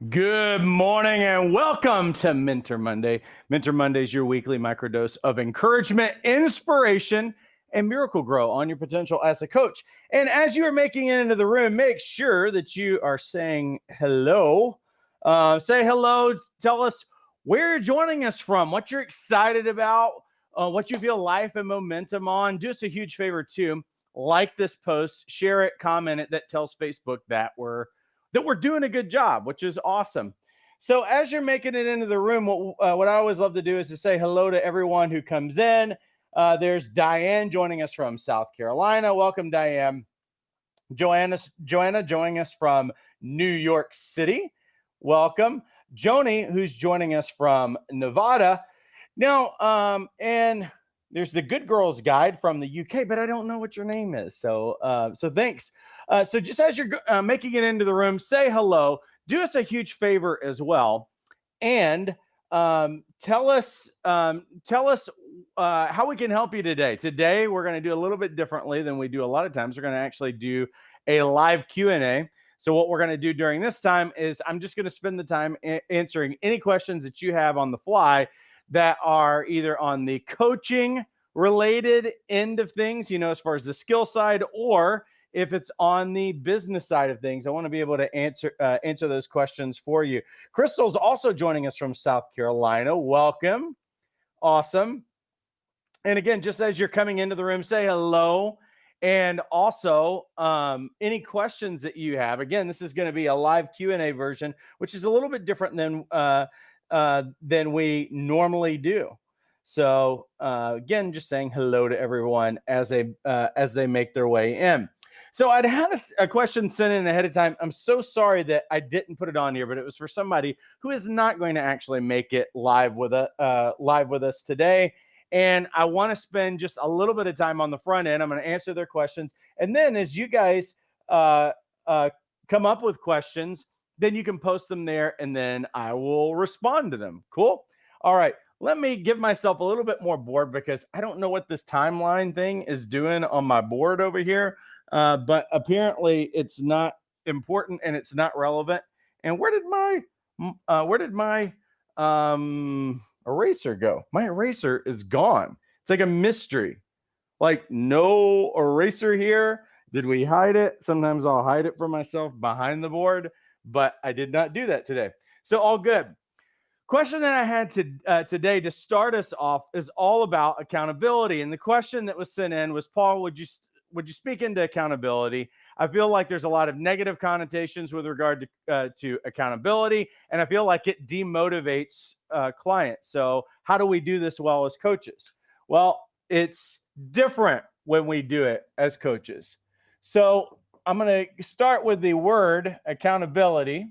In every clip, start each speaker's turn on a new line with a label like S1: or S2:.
S1: Good morning and welcome to Mentor Monday. Mentor Monday is your weekly microdose of encouragement, inspiration, and miracle grow on your potential as a coach. And as you are making it into the room, make sure that you are saying hello. Say hello. Tell us where you're joining us from, what you're excited about, what you feel life and momentum on. Do us a huge favor too. Like this post, share it, comment it. That tells Facebook that we're doing a good job, which is awesome. So as you're making it into the room, what I always love to do is to say hello to everyone who comes in. There's Diane joining us from South Carolina. Welcome, Diane. Joanna joining us from New York City. Welcome. Joni, who's joining us from Nevada. Now, and there's the Good Girls Guide from the UK, but I don't know what your name is. So thanks. So just as you're making it into the room, say hello. Do us a huge favor as well, and tell us how we can help you today. Today we're going to do a little bit differently than we do a lot of times. We're going to actually do a live Q&A. So what we're going to do during this time is I'm just going to spend the time answering any questions that you have on the fly that are either on the coaching related end of things, as far as the skill side, or if it's on the business side of things. I want to be able to answer those questions for you. Crystal's also joining us from South Carolina. Welcome. Awesome. And again, just as you're coming into the room, say hello. And also, any questions that you have. Again, this is going to be a live Q&A version, which is a little bit different than we normally do. So again, just saying hello to everyone as they make their way in. So I'd had a question sent in ahead of time. I'm so sorry that I didn't put it on here, but it was for somebody who is not going to actually make it live with us today. And I want to spend just a little bit of time on the front end. I'm going to answer their questions. And then as you guys come up with questions, then you can post them there and then I will respond to them. Cool. All right. Let me give myself a little bit more board because I don't know what this timeline thing is doing on my board over here. But apparently it's not important and it's not relevant. And where did my eraser go? My eraser is gone. It's like a mystery. Like no eraser here. Did we hide it? Sometimes I'll hide it from myself behind the board, but I did not do that today. So all good. Question that I had today to start us off is all about accountability. And the question that was sent in was, Paul, would you speak into accountability? I feel like there's a lot of negative connotations with regard to accountability, and I feel like it demotivates clients. So how do we do this well as coaches? Well, it's different when we do it as coaches. So I'm going to start with the word accountability.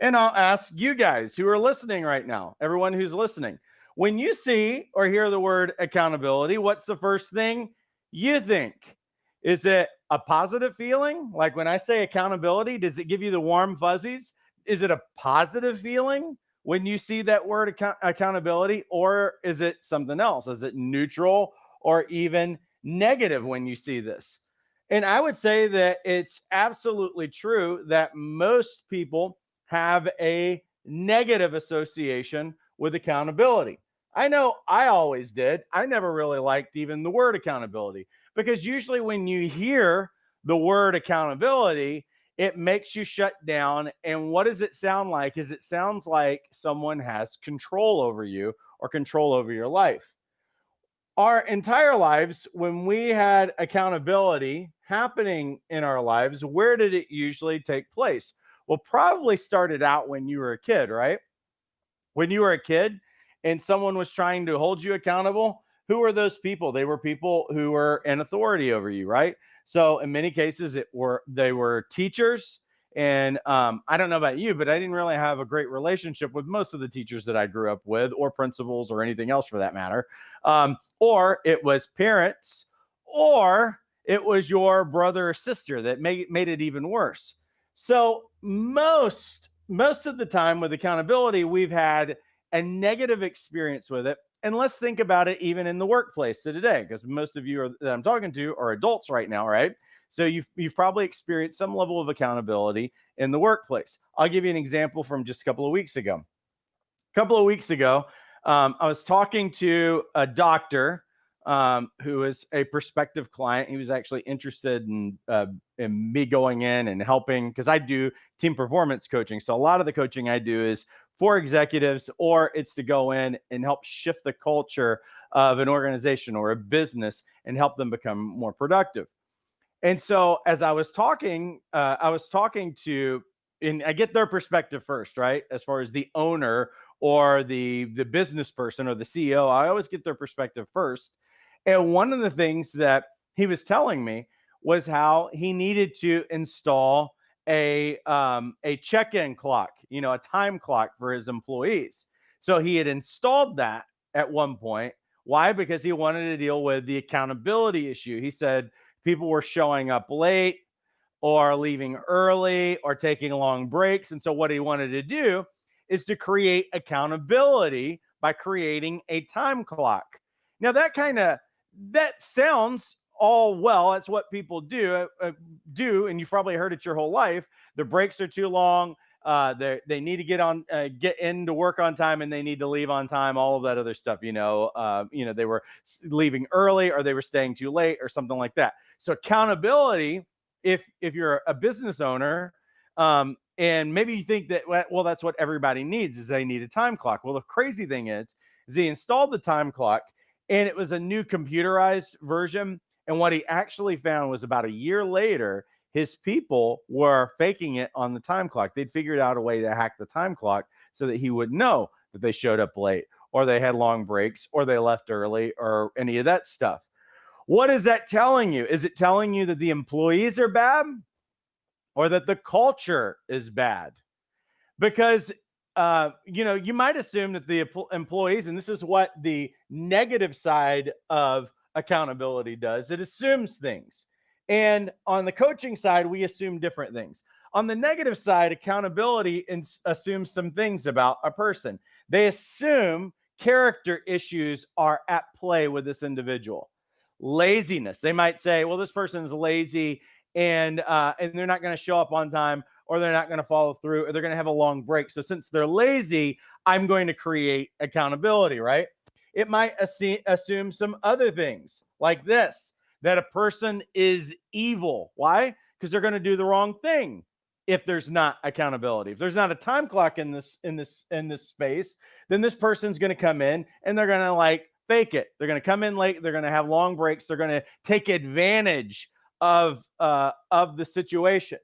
S1: And I'll ask you guys who are listening right now, everyone who's listening, when you see or hear the word accountability, what's the first thing you think? Is it a positive feeling? Like when I say accountability, does it give you the warm fuzzies? Is it a positive feeling when you see that word accountability, or is it something else? Is it neutral or even negative when you see this? And I would say that it's absolutely true that most people have a negative association with accountability. I know I always did. I never really liked even the word accountability because usually when you hear the word accountability, it makes you shut down. And what does it sound like? It sounds like someone has control over you or control over your life. Our entire lives, when we had accountability happening in our lives, where did it usually take place? Well, probably started out when you were a kid, right? When you were a kid and someone was trying to hold you accountable, who were those people? They were people who were in authority over you, right? So in many cases, they were teachers. And I don't know about you, but I didn't really have a great relationship with most of the teachers that I grew up with, or principals, or anything else for that matter. Or it was parents, or it was your brother or sister that made it even worse. So most of the time with accountability, we've had a negative experience with it. And let's think about it even in the workplace today, because most of you that I'm talking to are adults right now, right? So you've probably experienced some level of accountability in the workplace. I'll give you an example from just a couple of weeks ago. I was talking to a doctor who is a prospective client. He was actually interested in me going in and helping, because I do team performance coaching. So a lot of the coaching I do is for executives, or it's to go in and help shift the culture of an organization or a business and help them become more productive. And so as I was talking to, and I get their perspective first, right? As far as the owner or the business person or the CEO, I always get their perspective first. And one of the things that he was telling me was how he needed to install a check-in clock, a time clock for his employees. So he had installed that at one point. Why? Because he wanted to deal with the accountability issue. He said people were showing up late or leaving early or taking long breaks. And so what he wanted to do is to create accountability by creating a time clock. Now that sounds all well. That's what people do, and you've probably heard it your whole life. The breaks are too long. They need to get into work on time, and they need to leave on time. All of that other stuff, they were leaving early, or they were staying too late, or something like that. So accountability, if you're a business owner, and maybe you think that, well, that's what everybody needs, is they need a time clock. Well, the crazy thing is he installed the time clock, and it was a new computerized version. And what he actually found was about a year later, his people were faking it on the time clock. They'd figured out a way to hack the time clock so that he would know that they showed up late, or they had long breaks, or they left early, or any of that stuff. What is that telling you? Is it telling you that the employees are bad, or that the culture is bad? Because you might assume that the employees, and this is what the negative side of accountability does, it assumes things. And on the coaching side, we assume different things. On the negative side, accountability assumes some things about a person. They assume character issues are at play with this individual. Laziness. They might say, well, this person's lazy, and they're not going to show up on time, or they're not going to follow through, or they're going to have a long break. So since they're lazy, I'm going to create accountability, right? It might assume some other things like this, that a person is evil. Why? Because they're going to do the wrong thing. If there's not accountability, if there's not a time clock in this space, then this person's going to come in and they're going to fake it. They're going to come in late. They're going to have long breaks. They're going to take advantage of the situation.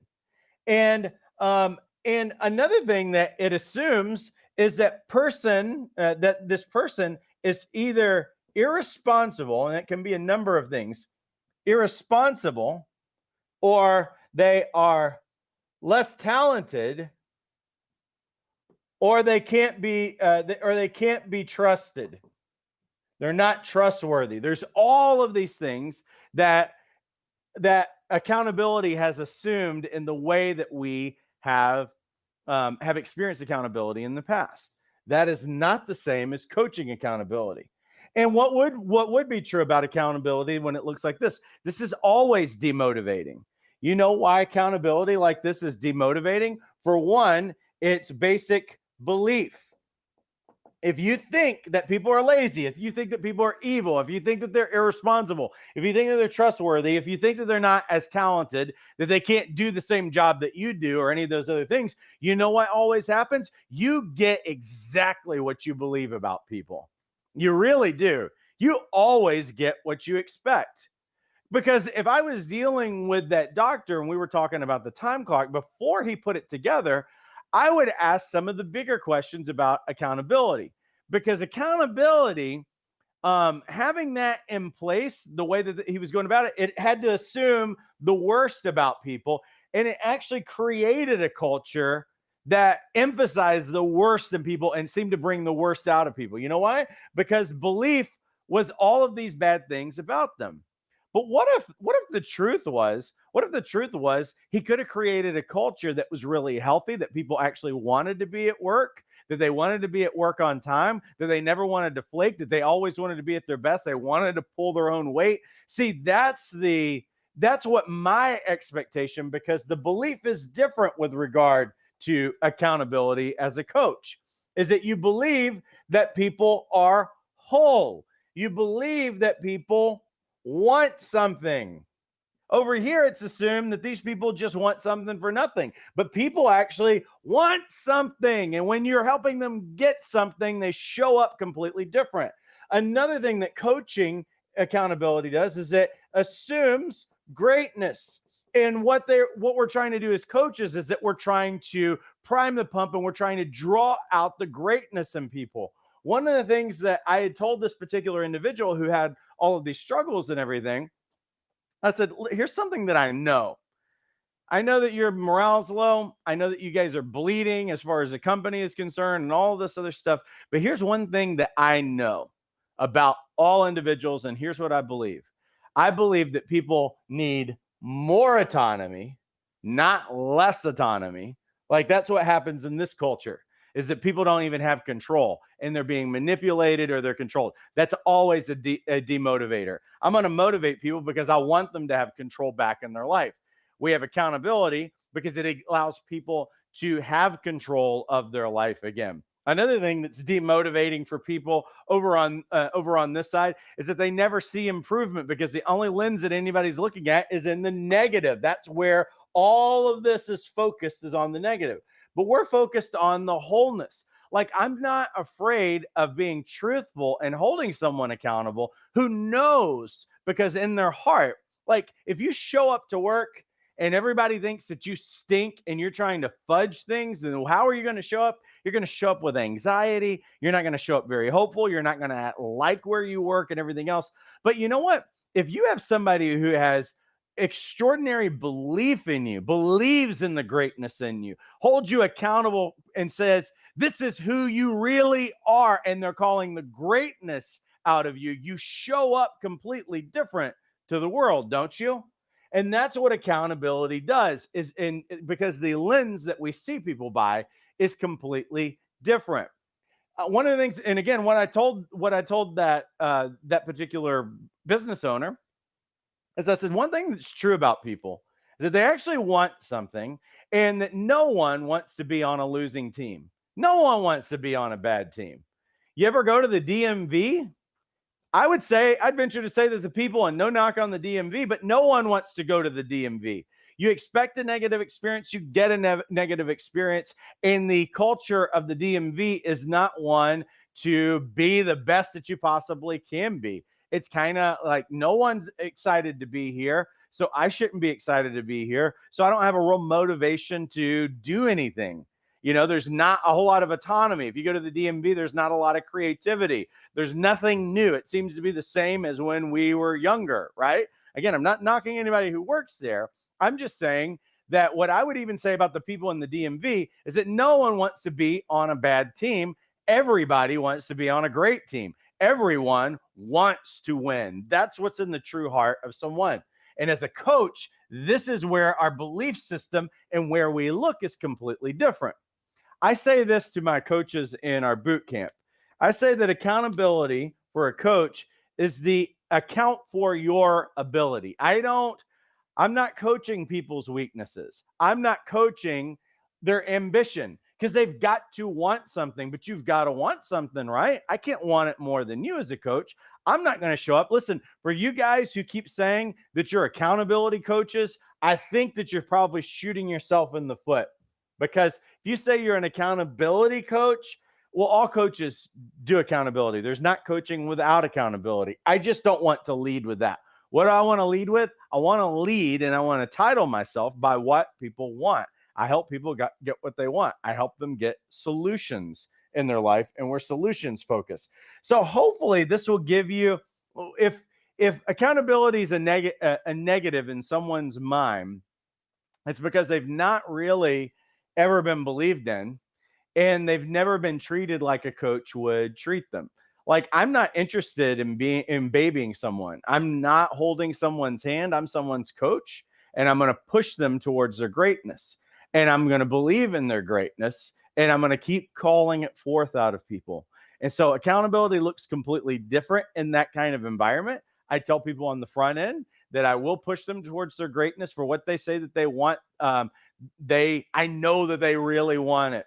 S1: And another thing that it assumes is that this person is either irresponsible, and it can be a number of things, irresponsible, or they are less talented, or they can't be trusted. They're not trustworthy. There's all of these things that accountability has assumed in the way that we have experienced accountability in the past. That is not the same as coaching accountability. And what would be true about accountability when it looks like this? This is always demotivating. You know why accountability like this is demotivating? For one, it's basic belief. If you think that people are lazy, if you think that people are evil, if you think that they're irresponsible, if you think that they're trustworthy, if you think that they're not as talented, that they can't do the same job that you do, or any of those other things, you know what always happens? You get exactly what you believe about people. You really do. You always get what you expect. Because if I was dealing with that doctor and we were talking about the time clock, before he put it together, I would ask some of the bigger questions about accountability. Because accountability, having that in place, the way that he was going about it, it had to assume the worst about people. And it actually created a culture that emphasized the worst in people and seemed to bring the worst out of people. You know why? Because belief was all of these bad things about them. But what if the truth was, he could have created a culture that was really healthy, that people actually wanted to be at work, that they wanted to be at work on time, that they never wanted to flake, that they always wanted to be at their best, they wanted to pull their own weight. See, that's the That's what my expectation, because the belief is different with regard to accountability as a coach, is that you believe that people are whole. You believe that people want something. Over here, it's assumed that these people just want something for nothing, but people actually want something. And when you're helping them get something, they show up completely different. Another thing that coaching accountability does is it assumes greatness. And what we're trying to do as coaches is that we're trying to prime the pump, and we're trying to draw out the greatness in people. One of the things that I had told this particular individual who had all of these struggles and everything, I said, here's something that I know. I know that your morale's low. I know that you guys are bleeding as far as the company is concerned and all this other stuff. But here's one thing that I know about all individuals, and here's what I believe. I believe that people need more autonomy, not less autonomy. Like, that's what happens in this culture, is that people don't even have control, and they're being manipulated or they're controlled. That's always a demotivator. I'm going to motivate people because I want them to have control back in their life. We have accountability because it allows people to have control of their life again. Another thing that's demotivating for people over on this side is that they never see improvement, because the only lens that anybody's looking at is in the negative. That's where all of this is focused, is on the negative. But we're focused on the wholeness. Like, I'm not afraid of being truthful and holding someone accountable who knows, because in their heart, like, if you show up to work and everybody thinks that you stink and you're trying to fudge things, then how are you going to show up? You're going to show up with anxiety. You're not going to show up very hopeful. You're not going to like where you work and everything else. But you know what? If you have somebody who has extraordinary belief in you, believes in the greatness in you, holds you accountable and says, this is who you really are, and they're calling the greatness out of you, you show up completely different to the world, don't you? And that's what accountability does, is because the lens that we see people by is completely different. One of the things, and again, what I told that that particular business owner, as I said, one thing that's true about people is that they actually want something, and that no one wants to be on a losing team. No one wants to be on a bad team. You ever go to the DMV? I'd venture to say that the people, and no knock on the DMV, but no one wants to go to the DMV. You expect a negative experience, you get a negative experience. And the culture of the DMV is not one to be the best that you possibly can be. It's kind of like, no one's excited to be here, so I shouldn't be excited to be here. So I don't have a real motivation to do anything. There's not a whole lot of autonomy. If you go to the DMV, there's not a lot of creativity. There's nothing new. It seems to be the same as when we were younger, right? Again, I'm not knocking anybody who works there. I'm just saying that what I would even say about the people in the DMV is that no one wants to be on a bad team. Everybody wants to be on a great team. Everyone wants to win. That's what's in the true heart of someone. And as a coach, this is where our belief system and where we look is completely different. I say this to my coaches in our boot camp. I say that accountability for a coach is the account for your ability. I'm not coaching people's weaknesses. I'm not coaching their ambition, because they've got to want something, but you've got to want something, right? I can't want it more than you as a coach. I'm not going to show up. Listen, for you guys who keep saying that you're accountability coaches, I think that you're probably shooting yourself in the foot. Because if you say you're an accountability coach, well, all coaches do accountability. There's not coaching without accountability. I just don't want to lead with that. What do I want to lead with? I want to lead, and I want to title myself by what people want. I help people get what they want. I help them get solutions in their life, and we're solutions focused. So hopefully this will give you, if accountability is a negative in someone's mind, it's because they've not really ever been believed in, and they've never been treated like a coach would treat them. Like, I'm not interested in babying someone. I'm not holding someone's hand. I'm someone's coach, and I'm going to push them towards their greatness, and I'm going to believe in their greatness, and I'm going to keep calling it forth out of people. And so accountability looks completely different in that kind of environment. I tell people on the front end that I will push them towards their greatness for what they say that they want. I know that they really want it,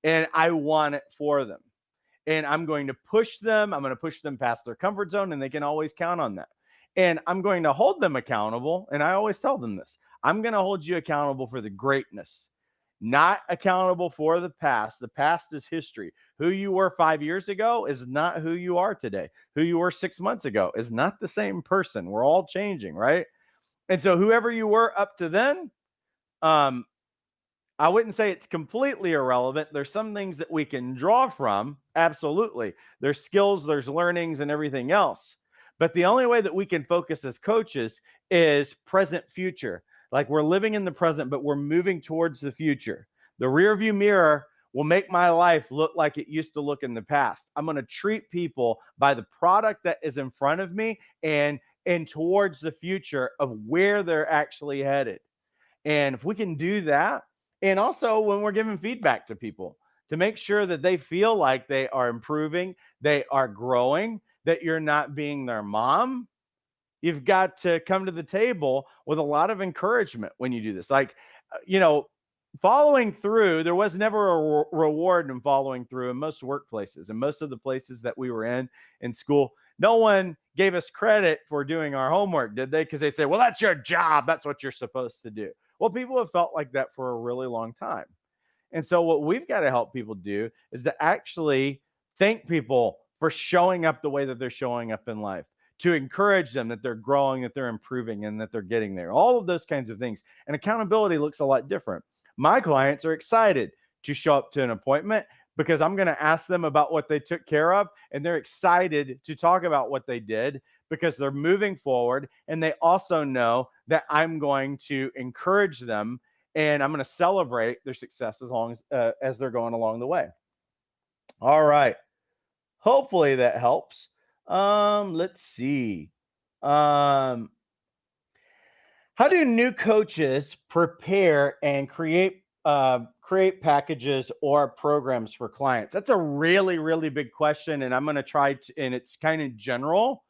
S1: and I want it for them. And I'm going to push them. I'm going to push them past their comfort zone, and they can always count on that. And I'm going to hold them accountable. And I always tell them this: I'm going to hold you accountable for the greatness, not accountable for the past. The past is history. Who you were 5 years ago is not who you are today. Who you were 6 months ago is not the same person. We're all changing, right? And so whoever you were up to then, um, I wouldn't say it's completely irrelevant. There's some things that we can draw from. Absolutely. There's skills, there's learnings, and everything else. But the only way that we can focus as coaches is present future. Like we're living in the present, but we're moving towards the future. The rear view mirror will make my life look like it used to look in the past. I'm going to treat people by the product that is in front of me and towards the future of where they're actually headed. And if we can do that, and also when we're giving feedback to people to make sure that they feel like they are improving, they are growing, that you're not being their mom, you've got to come to the table with a lot of encouragement when you do this. Like, following through, there was never a reward in following through in most workplaces and most of the places that we were in school. No one gave us credit for doing our homework, did they? Because they'd say, well, that's your job. That's what you're supposed to do. Well, people have felt like that for a really long time. And so what we've got to help people do is to actually thank people for showing up the way that they're showing up in life, to encourage them that they're growing, that they're improving, and that they're getting there. All of those kinds of things. And accountability looks a lot different. My clients are excited to show up to an appointment because I'm going to ask them about what they took care of, and they're excited to talk about what they did because they're moving forward, and they also know that I'm going to encourage them and I'm going to celebrate their success as long as they're going along the way. All right. Hopefully that helps. Let's see. How do new coaches prepare and create packages or programs for clients? That's a really, really big question, and I'm going to try to, and it's kind of general.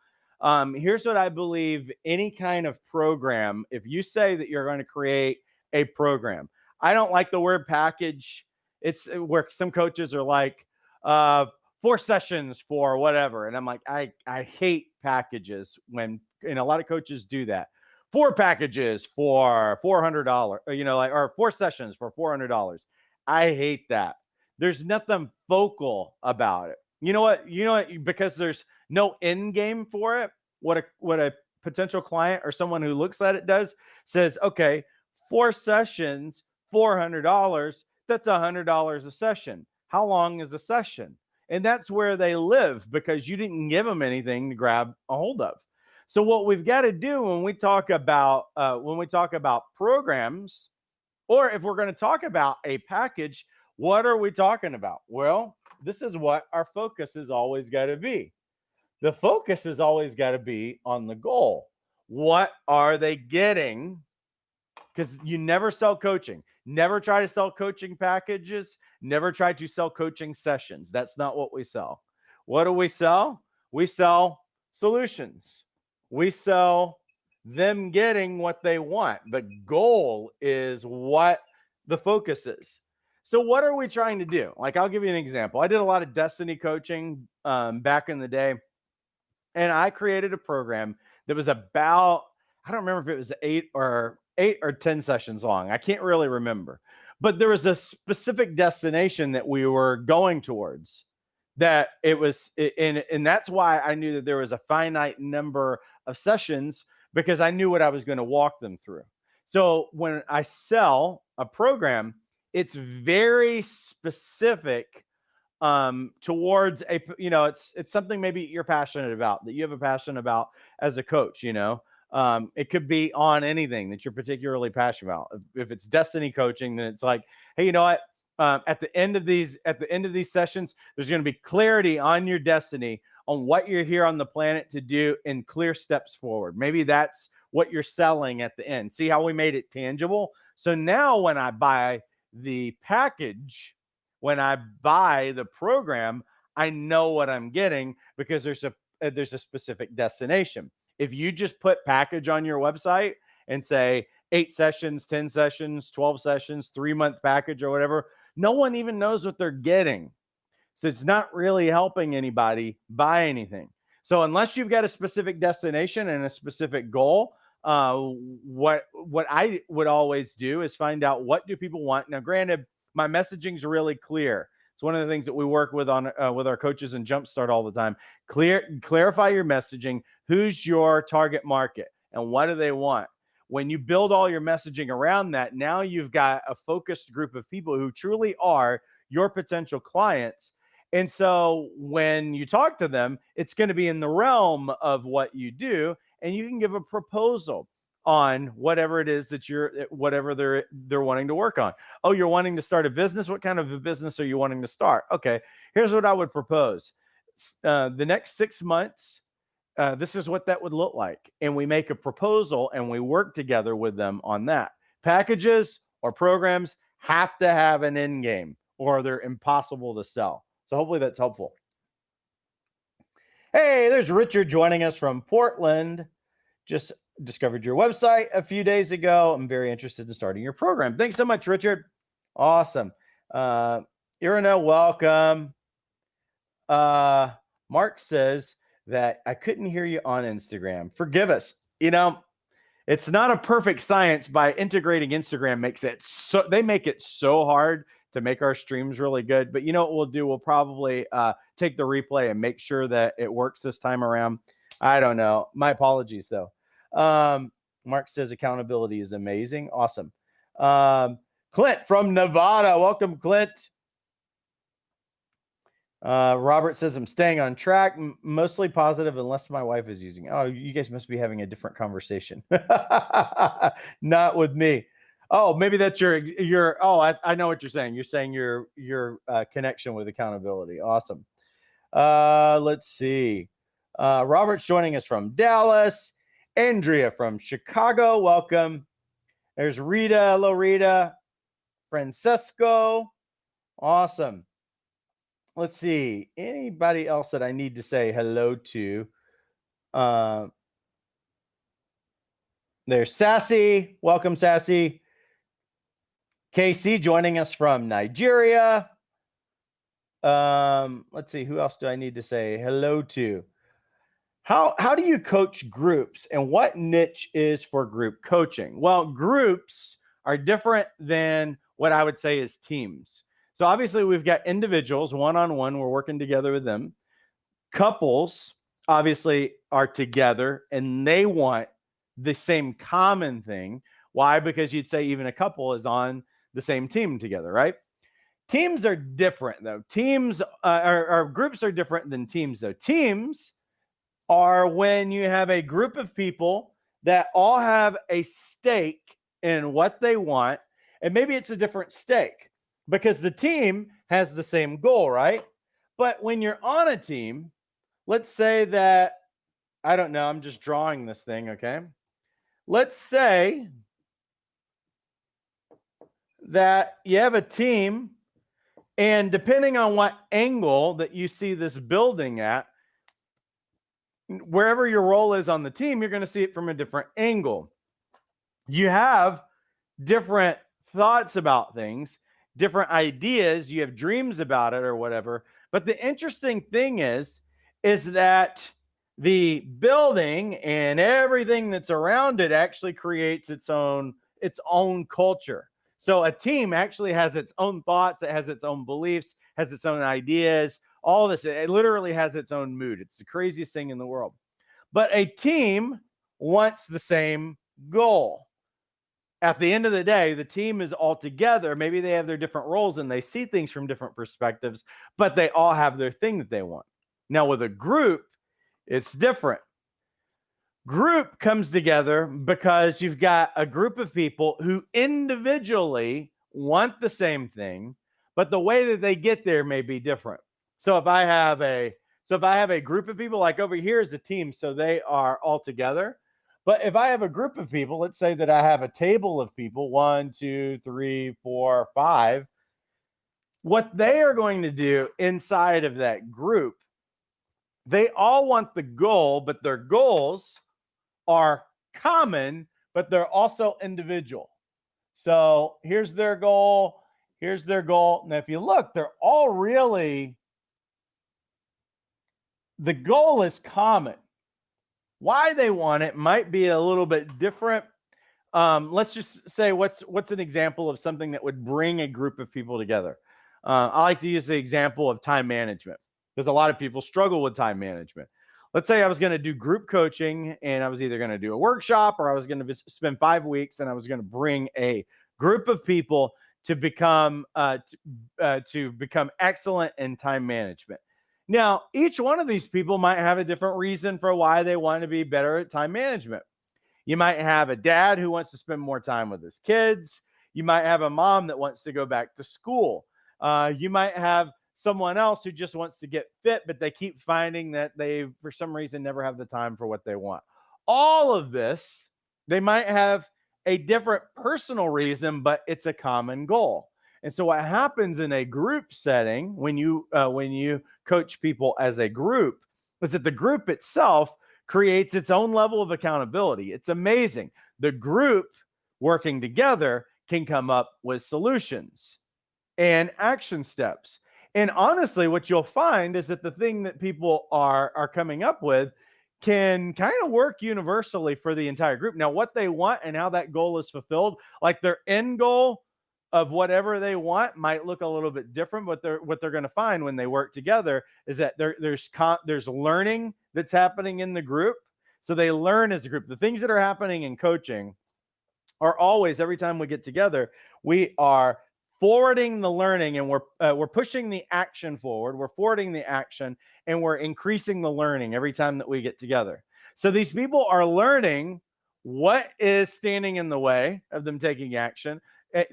S1: Here's what I believe: any kind of program, if you say that you're going to create a program, I don't like the word package. It's where some coaches are like, 4 sessions for whatever. And I'm like, I hate packages when, and a lot of coaches do that. 4 packages for $400, or 4 sessions for $400. I hate that. There's nothing focal about it. You know what? Because there's no end game for it. What a potential client or someone who looks at it says, okay, 4 sessions, $400. That's $100 a session. How long is a session? And that's where they live because you didn't give them anything to grab a hold of. So what we've got to do when we talk about programs, or if we're going to talk about a package, what are we talking about? Well, this is what our focus has always got to be. The focus has always got to be on the goal. What are they getting? Because you never sell coaching. Never try to sell coaching packages. Never try to sell coaching sessions. That's not what we sell. What do we sell? We sell solutions. We sell them getting what they want. The goal is what the focus is. So what are we trying to do? Like, I'll give you an example. I did a lot of destiny coaching back in the day, and I created a program that was about, I don't remember if it was 8 or 10 sessions long. I can't really remember. But there was a specific destination that we were going towards, that it was, and that's why I knew that there was a finite number of sessions, because I knew what I was going to walk them through. So when I sell a program, it's very specific towards it's something maybe you're passionate about, that you have a passion about as a coach. It could be on anything that you're particularly passionate about. If it's destiny coaching, then it's like, hey, you know what? At the end of these sessions, there's going to be clarity on your destiny, on what you're here on the planet to do, and clear steps forward. Maybe that's what you're selling at the end. See how we made it tangible? So now when I buy the package, when I buy the program, I know what I'm getting because there's a specific destination. If you just put package on your website and say 8 sessions, 10 sessions, 12 sessions, 3-month package or whatever, no one even knows what they're getting. So it's not really helping anybody buy anything. So unless you've got a specific destination and a specific goal, what I would always do is find out what do people want. Now, granted, my messaging is really clear. It's one of the things that we work with on with our coaches in Jumpstart all the time. Clarify your messaging. Who's your target market and what do they want? When you build all your messaging around that, now you've got a focused group of people who truly are your potential clients. And so when you talk to them, it's going to be in the realm of what you do, and you can give a proposal on whatever it is that whatever they're wanting to work on. Oh, you're wanting to start a business? What kind of a business are you wanting to start? Okay, here's what I would propose. The next 6 months, this is what that would look like. And we make a proposal and we work together with them on that. Packages or programs have to have an end game or they're impossible to sell. So hopefully that's helpful. Hey, there's Richard joining us from Portland. Just discovered your website a few days ago. I'm very interested in starting your program. Thanks so much, Richard. Awesome. Irina, welcome. Mark says that I couldn't hear you on Instagram. Forgive us. You know, it's not a perfect science. By integrating Instagram makes it so, they make it so hard to make our streams really good. But you know what we'll do? We'll probably take the replay and make sure that it works this time around. I don't know. My apologies, though. Mark says accountability is amazing. Awesome. Clint from Nevada. Welcome, Clint. Robert says, I'm staying on track, mostly positive unless my wife is using it. Oh, you guys must be having a different conversation. Not with me. Oh, maybe that's your oh, I know what you're saying. You're saying your connection with accountability. Awesome. Let's see. Robert's joining us from Dallas. Andrea from Chicago. Welcome. There's Rita. Hello, Rita. Francesco. Awesome. Let's see. Anybody else that I need to say hello to? There's Sassy. Welcome, Sassy. Casey joining us from Nigeria. Let's see. Who else do I need to say hello to? How do you coach groups and what niche is for group coaching? Well, groups are different than what I would say is teams. So obviously we've got individuals one-on-one, we're working together with them. Couples obviously are together and they want the same common thing. Why? Because you'd say even a couple is on the same team together, right? Teams are different though. Teams or groups are different than teams though. Teams are when you have a group of people that all have a stake in what they want, and maybe it's a different stake because the team has the same goal, right? But when you're on a team, let's say that, I don't know, I'm just drawing this thing, okay? Let's say that you have a team, and depending on what angle that you see this building at, wherever your role is on the team, you're going to see it from a different angle. You have different thoughts about things, different ideas, you have dreams about it or whatever. But the interesting thing is that the building and everything that's around it actually creates its own culture. So a team actually has its own thoughts, it has its own beliefs, has its own ideas, all this. It literally has its own mood. It's the craziest thing in the world. But a team wants the same goal. At the end of the day, the team is all together. Maybe they have their different roles and they see things from different perspectives, but they all have their thing that they want. Now, with a group, it's different. Group comes together because you've got a group of people who individually want the same thing, but the way that they get there may be different. So if I have a group of people, like over here is a team, so they are all together. But if I have a group of people, let's say that I have a table of people, 1, 2, 3, 4, 5, what they are going to do inside of that group, they all want the goal, but their goals are common, but they're also individual. So here's their goal. Here's their goal. Now, if you look, they're all really, the goal is common. Why they want it might be a little bit different. Let's just say what's an example of something that would bring a group of people together. I like to use the example of time management because a lot of people struggle with time management. Let's say I was going to do group coaching and I was either going to do a workshop or I was going to spend 5 weeks and I was going to bring a group of people to become excellent in time management. Now, each one of these people might have a different reason for why they want to be better at time management. You might have a dad who wants to spend more time with his kids. You might have a mom that wants to go back to school. You might have someone else who just wants to get fit, but they keep finding that they, for some reason, never have the time for what they want. All of this, they might have a different personal reason, but it's a common goal. And so what happens in a group setting when you coach people as a group is that the group itself creates its own level of accountability. It's amazing. The group working together can come up with solutions and action steps. And honestly, what you'll find is that the thing that people are coming up with can kind of work universally for the entire group. Now, what they want and how that goal is fulfilled, like their end goal of whatever they want might look a little bit different, but what they're going to find when they work together is that there's learning that's happening in the group. So they learn as a group. The things that are happening in coaching are always, every time we get together, we are forwarding the learning and we're pushing the action forward. We're forwarding the action and we're increasing the learning every time that we get together. So these people are learning what is standing in the way of them taking action.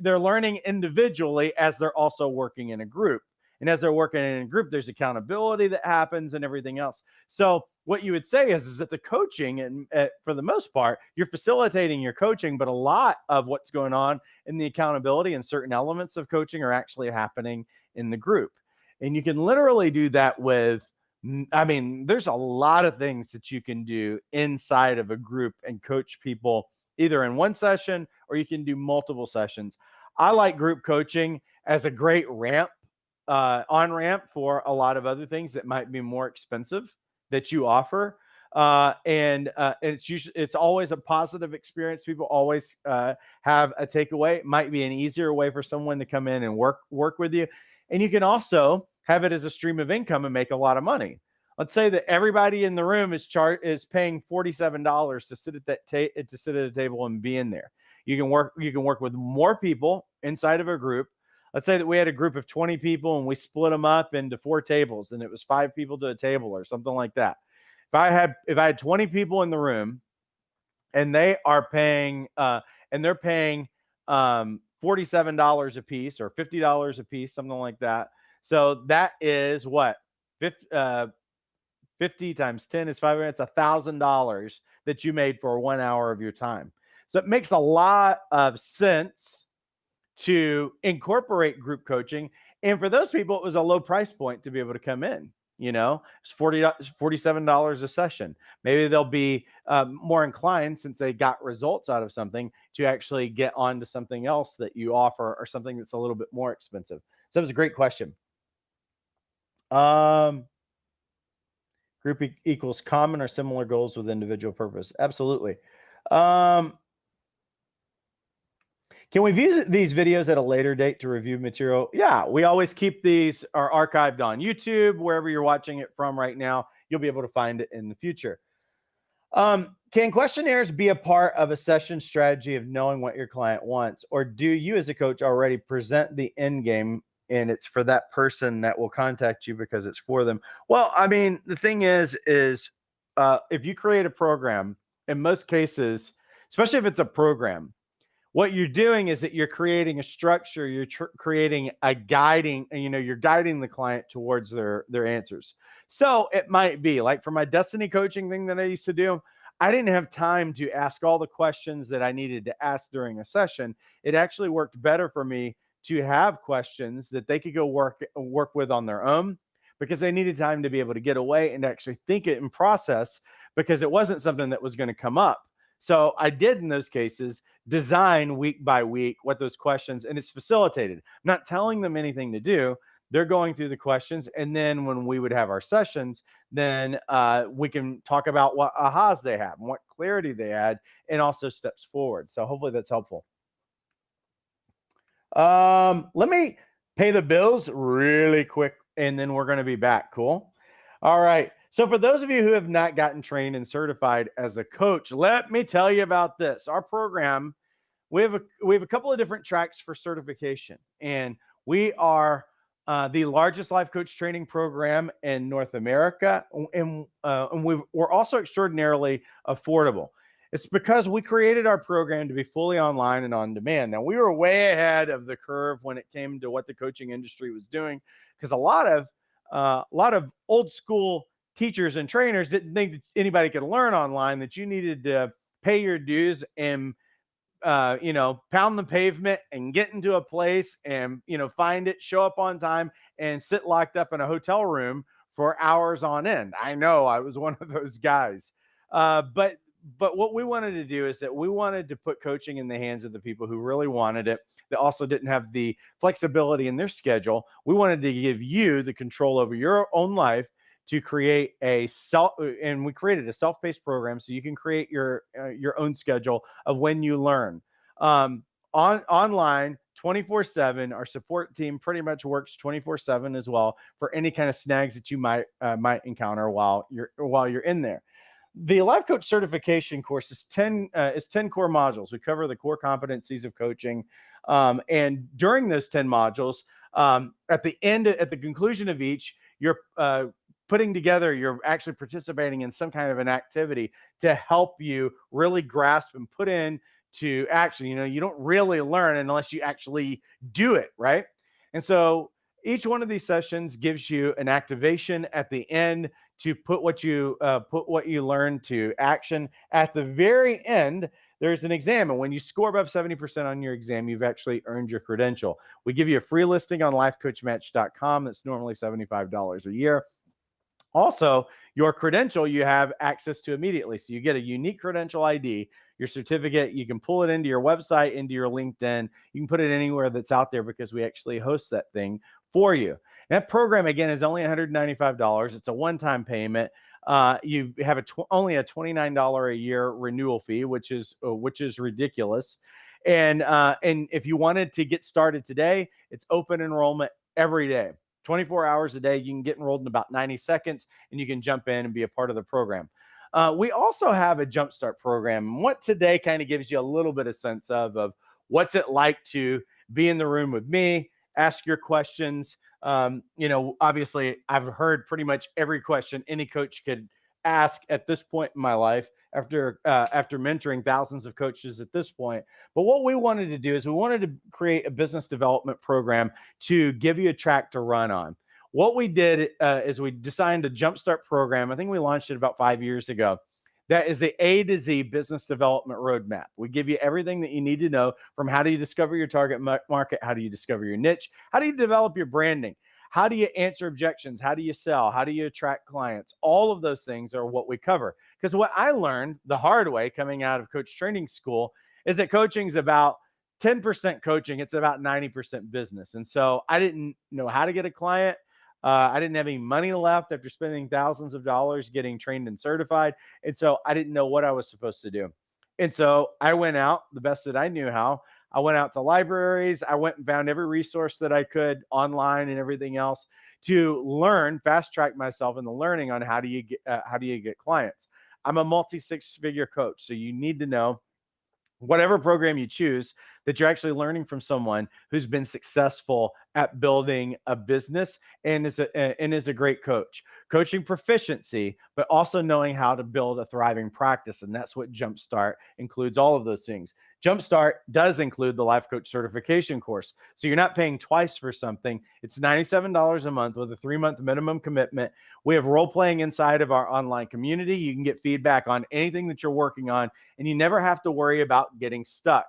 S1: They're learning individually as they're also working in a group. And as they're working in a group, there's accountability that happens and everything else. So what you would say is that the coaching, and for the most part, you're facilitating your coaching, but a lot of what's going on in the accountability and certain elements of coaching are actually happening in the group. And you can literally do that with, I mean, there's a lot of things that you can do inside of a group and coach people either in one session or you can do multiple sessions. I like group coaching as a great on ramp for a lot of other things that might be more expensive that you offer. And it's always a positive experience. People always have a takeaway. It might be an easier way for someone to come in and work with you. And you can also have it as a stream of income and make a lot of money. Let's say that everybody in the room is paying $47 to sit at a table and be in there. You can work with more people inside of a group. Let's say that we had a group of 20 people and we split them up into 4 tables and it was 5 people to a table or something like that. If I had 20 people in the room and they are paying they're paying $47 a piece or $50 a piece, something like that. So that is what 50 times 10 is 5 minutes, $1,000 that you made for 1 hour of your time. So it makes a lot of sense to incorporate group coaching. And for those people, it was a low price point to be able to come in. You know, it's $47 a session. Maybe they'll be more inclined, since they got results out of something, to actually get on to something else that you offer or something that's a little bit more expensive. So it was a great question. Group equals common or similar goals with individual purpose. Absolutely. Can we view these videos at a later date to review material? Yeah, we always keep these are archived on YouTube, wherever you're watching it from right now. You'll be able to find it in the future. Can questionnaires be a part of a session strategy of knowing what your client wants? Or do you as a coach already present the end game and it's for that person that will contact you because it's for them? Well, I mean, the thing is if you create a program, in most cases, especially if it's a program, what you're doing is that you're creating a structure, you're creating a guiding, you're guiding the client towards their answers. So it might be like for my destiny coaching thing that I used to do, I didn't have time to ask all the questions that I needed to ask during a session. It actually worked better for me to have questions that they could go work with on their own, because they needed time to be able to get away and actually think it and process, because it wasn't something that was going to come up. So I did, in those cases, design week by week what those questions, and it's facilitated. I'm not telling them anything to do. They're going through the questions, and then when we would have our sessions, then we can talk about what ahas they have and what clarity they had, and also steps forward. So hopefully that's helpful. Let me pay the bills really quick, and then we're going to be back. Cool. All right. So for those of you who have not gotten trained and certified as a coach, let me tell you about this. Our program, we have a couple of different tracks for certification, and we are the largest life coach training program in North America, and we're also extraordinarily affordable. It's because we created our program to be fully online and on demand. Now, we were way ahead of the curve when it came to what the coaching industry was doing, because a lot of old school teachers and trainers didn't think that anybody could learn online, that you needed to pay your dues and pound the pavement and get into a place and, find it, show up on time, and sit locked up in a hotel room for hours on end. I know I was one of those guys. But what we wanted to do is that we wanted to put coaching in the hands of the people who really wanted it, that also didn't have the flexibility in their schedule. We wanted to give you the control over your own life to create and we created a self-paced program so you can create your own schedule of when you learn. Online 24/7. Our support team pretty much works 24/7 as well for any kind of snags that you might encounter while you're in there. The life coach certification course is 10 core modules. We cover the core competencies of coaching, and during those 10 modules, at the conclusion of each, you're actually participating in some kind of an activity to help you really grasp and put into action. You don't really learn unless you actually do it, right? And so each one of these sessions gives you an activation at the end to put what you learn to action. At the very end, there's an exam, and when you score above 70% on your exam, you've actually earned your credential. We give you a free listing on lifecoachmatch.com. That's normally $75 a year. Also, your credential you have access to immediately. So you get a unique credential ID, your certificate. You can pull it into your website, into your LinkedIn. You can put it anywhere that's out there, because we actually host that thing for you. And that program, again, is only $195. It's a one-time payment. You have only a $29 a year renewal fee, which is ridiculous. And if you wanted to get started today, it's open enrollment every day. 24 hours a day. You can get enrolled in about 90 seconds, and you can jump in and be a part of the program. We also have a Jumpstart program. And what today kind of gives you a little bit of sense of what's it like to be in the room with me, ask your questions. Obviously, I've heard pretty much every question any coach could ask at this point in my life, after mentoring thousands of coaches at this point. But what we wanted to do is we wanted to create a business development program to give you a track to run on. What we did is we designed a Jumpstart program. I think we launched it about 5 years ago. That is the A to Z business development roadmap. We give you everything that you need to know, from how do you discover your target market, how do you discover your niche, how do you develop your branding, how do you answer objections, how do you sell, how do you attract clients. All of those things are what we cover. Because what I learned the hard way coming out of coach training school is that coaching is about 10% coaching. It's about 90% business. And so I didn't know how to get a client. I didn't have any money left after spending thousands of dollars getting trained and certified. And so I didn't know what I was supposed to do. And so I went out the best that I knew how. I went out to libraries. I went and found every resource that I could online and everything else to learn, fast track myself in the learning on how do you get clients. I'm a multi-six-figure coach, so you need to know, whatever program you choose, that you're actually learning from someone who's been successful at building a business and is a great coach. Coaching proficiency, but also knowing how to build a thriving practice. And that's what Jumpstart includes, all of those things. Jumpstart does include the life coach certification course. So you're not paying twice for something. It's $97 a month with a 3-month minimum commitment. We have role playing inside of our online community. You can get feedback on anything that you're working on, and you never have to worry about getting stuck.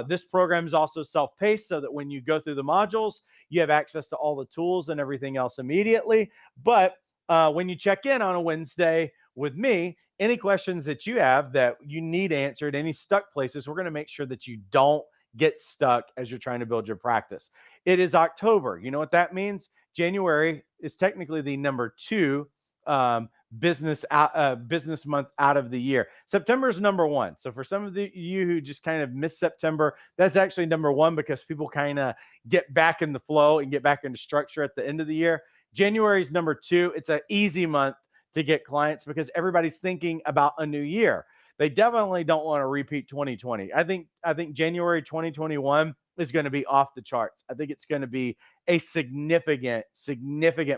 S1: This program is also self-paced so that when you go through the modules, you have access to all the tools and everything else immediately. But when you check in on a Wednesday with me, any questions that you have that you need answered, any stuck places, we're going to make sure that you don't get stuck as you're trying to build your practice. It is October. You know what that means? January is technically the number 2 business month out of the year. September is number 1. So for some of you who just kind of miss September, that's actually number 1 because people kind of get back in the flow and get back into structure at the end of the year. January is number 2. It's an easy month to get clients because everybody's thinking about a new year. They definitely don't want to repeat 2020. I think January 2021 is going to be off the charts. I think it's going to be a significant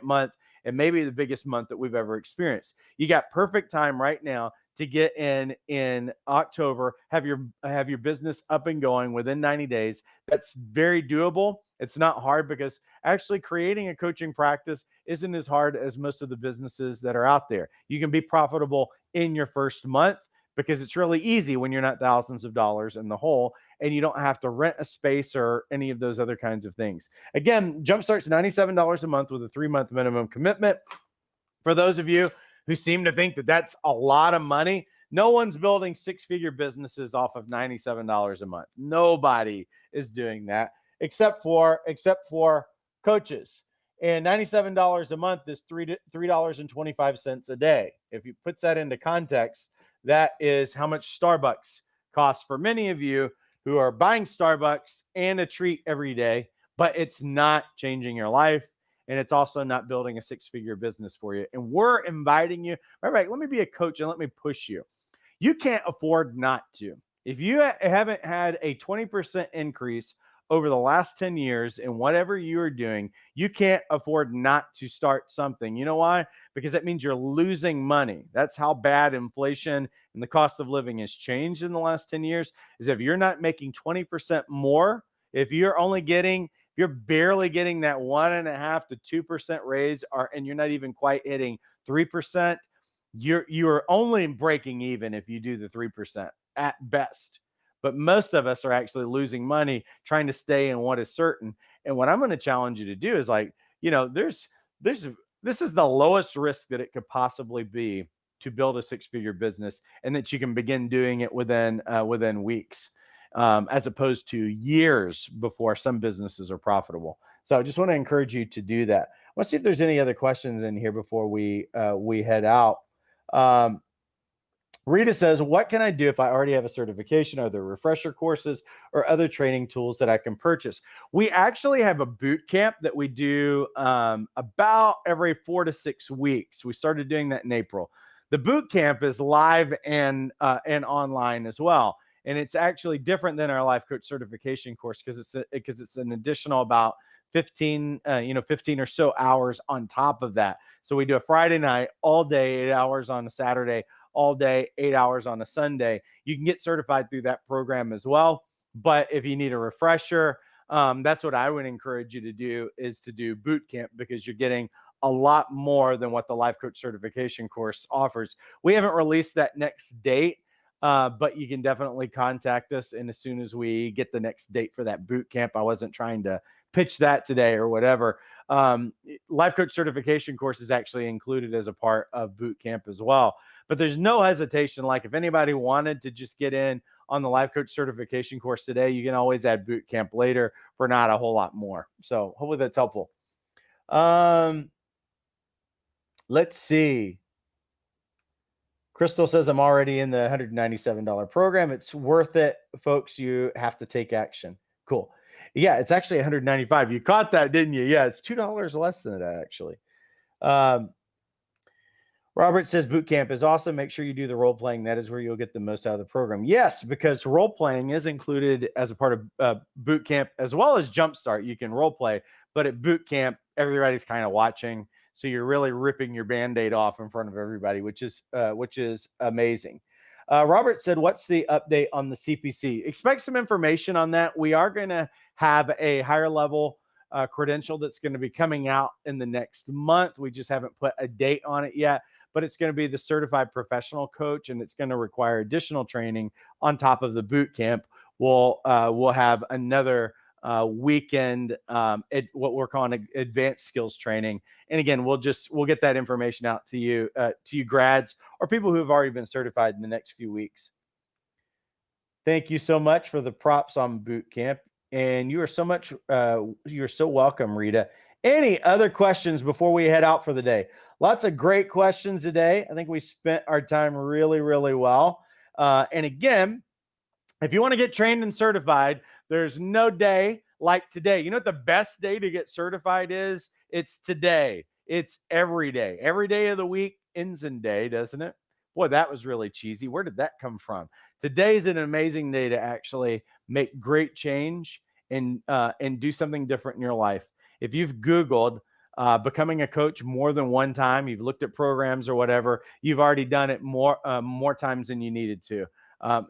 S1: month, and maybe the biggest month that we've ever experienced. You got perfect time right now to get in October, have your business up and going within 90 days. That's very doable. It's not hard because actually creating a coaching practice isn't as hard as most of the businesses that are out there. You can be profitable in your first month because it's really easy when you're not thousands of dollars in the hole and you don't have to rent a space or any of those other kinds of things. Again, Jumpstart's $97 a month with a 3-month minimum commitment. For those of you who seem to think that that's a lot of money, no one's building 6-figure businesses off of $97 a month. Nobody is doing that except for coaches. And $97 a month is $3.25 a day. If you put that into context, that is how much Starbucks costs for many of you who are buying Starbucks and a treat every day, but it's not changing your life. And it's also not building a 6-figure business for you. And we're inviting you, all right, let me be a coach and let me push you. You can't afford not to. If you haven't had a 20% increase over the last 10 years in whatever you are doing, you can't afford not to start something. You know why? Because that means you're losing money. That's how bad inflation and the cost of living has changed in the last 10 years, is if you're not making 20% more, if you're barely getting that 1.5% to 2% raise, and you're not even quite hitting 3%, you're only breaking even if you do the 3% at best. But most of us are actually losing money trying to stay in what is certain. And what I'm going to challenge you to do is this is the lowest risk that it could possibly be to build a 6-figure business, and that you can begin doing it within weeks, as opposed to years before some businesses are profitable. So I just want to encourage you to do that. Let's see if there's any other questions in here before we head out. Rita says, what can I do if I already have a certification? Are there refresher courses or other training tools that I can purchase? We actually have a boot camp that we do about every 4 to 6 weeks. We started doing that in April. The boot camp is live and online as well. And it's actually different than our life coach certification course because it's an additional about 15 or so hours on top of that. So we do a Friday night all day, 8 hours on a Saturday, all day, 8 hours on a Sunday. You can get certified through that program as well. But if you need a refresher, that's what I would encourage you to do, is to do boot camp, because you're getting a lot more than what the life coach certification course offers. We haven't released that next date, but you can definitely contact us. And as soon as we get the next date for that boot camp, I wasn't trying to pitch that today or whatever. Life coach certification course is actually included as a part of boot camp as well. But there's no hesitation. Like, if anybody wanted to just get in on the life coach certification course today, you can always add boot camp later for not a whole lot more. So hopefully that's helpful. Let's see. Crystal says, I'm already in the $197 program. It's worth it, folks. You have to take action. Cool. Yeah, it's actually $195. You caught that, didn't you? Yeah, it's $2 less than that, actually. Robert says, boot camp is awesome. Make sure you do the role playing. That is where you'll get the most out of the program. Yes, because role playing is included as a part of boot camp, as well as Jumpstart. You can role play, but at boot camp, everybody's kind of watching. So you're really ripping your Band-Aid off in front of everybody, which is amazing. Robert said, what's the update on the CPC? Expect some information on that. We are going to have a higher level credential that's going to be coming out in the next month. We just haven't put a date on it yet, but it's going to be the certified professional coach, and it's going to require additional training on top of the boot camp, we'll have another weekend what we're calling advanced skills training. And again, we'll get that information out to you grads or people who have already been certified in the next few weeks. Thank you so much for the props on boot camp. And you're so welcome, Rita. Any other questions before we head out for the day? Lots of great questions today. I think we spent our time really, really well. And again, if you want to get trained and certified, there's no day like today. You know what the best day to get certified is? It's today. It's every day. Every day of the week ends in day, doesn't it? Boy, that was really cheesy. Where did that come from? Today is an amazing day to actually make great change and do something different in your life. If you've Googled becoming a coach more than one time, you've looked at programs or whatever, you've already done it more times than you needed to.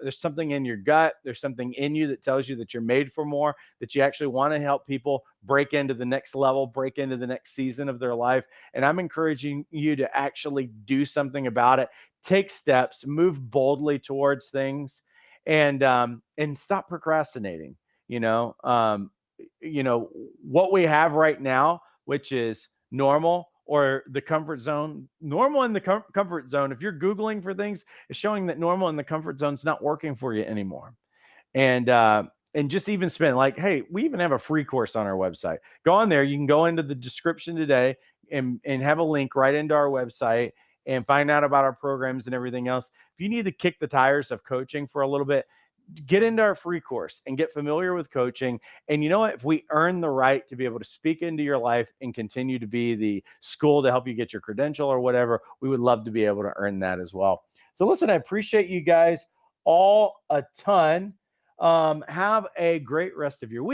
S1: There's something in your gut. There's something in you that tells you that you're made for more, that you actually want to help people break into the next level, break into the next season of their life. And I'm encouraging you to actually do something about it. Take steps, move boldly towards things, and stop procrastinating. What we have right now, which is normal or the comfort zone. Normal in the comfort zone, if you're Googling for things, is showing that normal in the comfort zone is not working for you anymore. And just even spend hey, we even have a free course on our website. Go on there. You can go into the description today and have a link right into our website and find out about our programs and everything else. If you need to kick the tires of coaching for a little bit, get into our free course and get familiar with coaching. And you know what? If we earn the right to be able to speak into your life and continue to be the school to help you get your credential or whatever, we would love to be able to earn that as well. So listen, I appreciate you guys all a ton. Have a great rest of your week.